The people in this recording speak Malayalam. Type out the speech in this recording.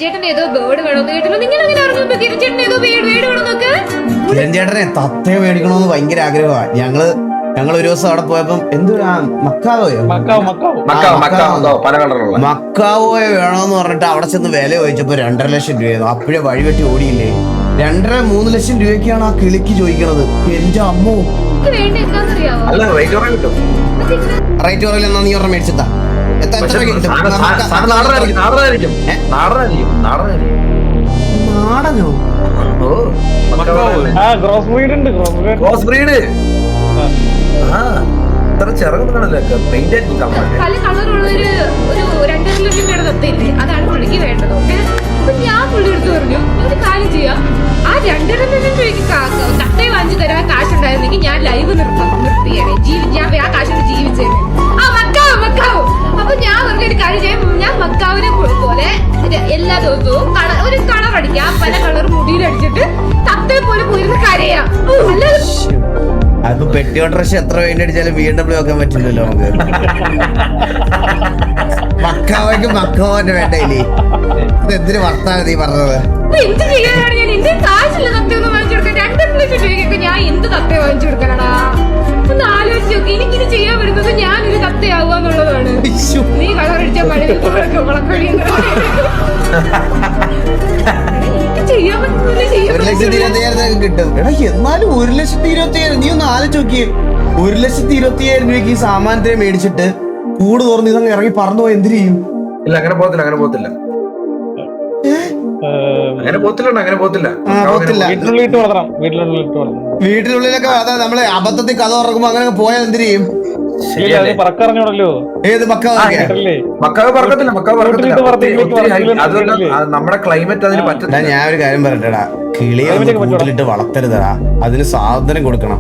ചേട്ടൻ ഏതോ ബേർഡ് വേണമെന്ന് കേട്ടല്ലോ. നിങ്ങൾ അങ്ങനെ അറിഞ്ഞു കിരൺ ചേട്ടൻ ഏതോ ബേർഡ് വേണമെന്നൊക്കെ? കിരൺ ചേട്ടനെ തത്തയെ മേടിക്കണമെന്ന് ഭയങ്കര ആഗ്രഹമാണ്. ഞങ്ങൾ ഒരു ദിവസം അവിടെ പോയപ്പോ എന്തുവാ മക്കാവോയോ മക്കാവോയോ വേണോന്ന് പറഞ്ഞിട്ട് അവിടെ ചെന്ന് വില ചോദിച്ചപ്പോ 2.5 ലക്ഷം രൂപയായിരുന്നു. അപ്പോഴേ വഴിവെട്ടി ഓടിയില്ലേ. 2.5-3 ലക്ഷം രൂപയ്ക്കാണ് ആ കിളിക്ക് ചോദിക്കണത്. എന്റെ അമ്മോ, വേണ്ട എന്താണെന്നറിയാവോ? റേറ്റ് കുറയില്ല. എന്നാ നീ ഒരെണ്ണം മേടിച്ചെത്താ. നാടനോ? പല കളറുള്ള ഒരു 2.5 ലക്ഷം രൂപയുടെ തത്തയില്ലേ, അതാണ് പുള്ളിക്ക് വേണ്ടത്. അപ്പൊ ഞാൻ പുള്ളി എടുത്ത് പറഞ്ഞു, ഒരു കാര്യം ചെയ്യാം, ആ 2.5 ലക്ഷം രൂപയ്ക്ക് തത്തയെ വാങ്ങിച്ചു തരാൻ കാശുണ്ടായിരുന്നെങ്കിൽ ഞാൻ ലൈവ് നിർത്തിയേനെ, ഞാൻ ആ കാശിന് ജീവിച്ചേനെ. ആ മക്കാവ്. അപ്പൊ ഞാൻ പറഞ്ഞൊരു കാര്യം ചെയ്യാം, ഞാൻ മക്കാവിനെ പോലെ എല്ലാ ദിവസവും ഒരു കളർ അടിക്കാം, പല കളർ മുടിയിലടിച്ചിട്ട് തത്തയെ പോലെ പോയിരുന്ന കരയാം. അതിപ്പോ പെട്ടി ഓട്ടർഷ എത്ര വേണ്ടി അടിച്ചാലും BMW വെക്കാൻ പറ്റില്ലല്ലോ നമുക്ക്. മക്കാവയ്ക്ക് മക്കാവന്റെ വേണ്ടയില്ലേ? ഇത് എന്തിനു വർത്താനം നീ പറഞ്ഞത്? എന്ത് ചെയ്യാനാണ് ഞാൻ? എന്റെ കാശില്ല തത്തയൊന്നും വാങ്ങിച്ചു കൊടുക്കാൻ. 2.5 ലക്ഷം രൂപയ്ക്കൊക്കെ ഞാൻ എന്ത് തത്തയെ വാങ്ങിച്ചു കൊടുക്കാനാടാ? ഒന്ന് ആലോചിച്ച് നോക്കി. എനിക്കിത് ചെയ്യാൻ വരുന്നത് ഞാനൊരു തത്തയാവുകയെന്നുള്ളതാണ്. നീ കളറടിച്ച മഴയിൽ ചെയ്യാൻ പറ്റുന്നില്ല. 1,25,000 കിട്ടും. എടാ എന്നാലും 1,25,000 നീ ഒന്ന് ആലോചിച്ച് നോക്കിയേ. 1,25,000 രൂപയ്ക്ക് ഈ സാമാനത്തിനെ മേടിച്ചിട്ട് കൂട് തുറന്ന് ഇതങ്ങ് ഇറങ്ങി പറന്നു പോയി എന്തിനു ചെയ്യും? ഇല്ല, അങ്ങനെ പോകത്തില്ല. വീട്ടിനുള്ളിലൊക്കെ അതാ നമ്മള് അബദ്ധത്തിൽ കഥ ഉറക്കുമ്പോ അങ്ങനെ പോയാൽ എന്തിനു ചെയ്യും? ഏത് മക്കാവ് പറക്കത്തില്ല. നമ്മുടെ ക്ലൈമറ്റ് അതിന് പറ്റില്ല. ഞാൻ ഒരു കാര്യം പറയട്ടെടാ, കിളിയെ കൂട്ടിലിട്ട് വളർത്തരുതടാ. അതിന് സാധനം കൊടുക്കണം.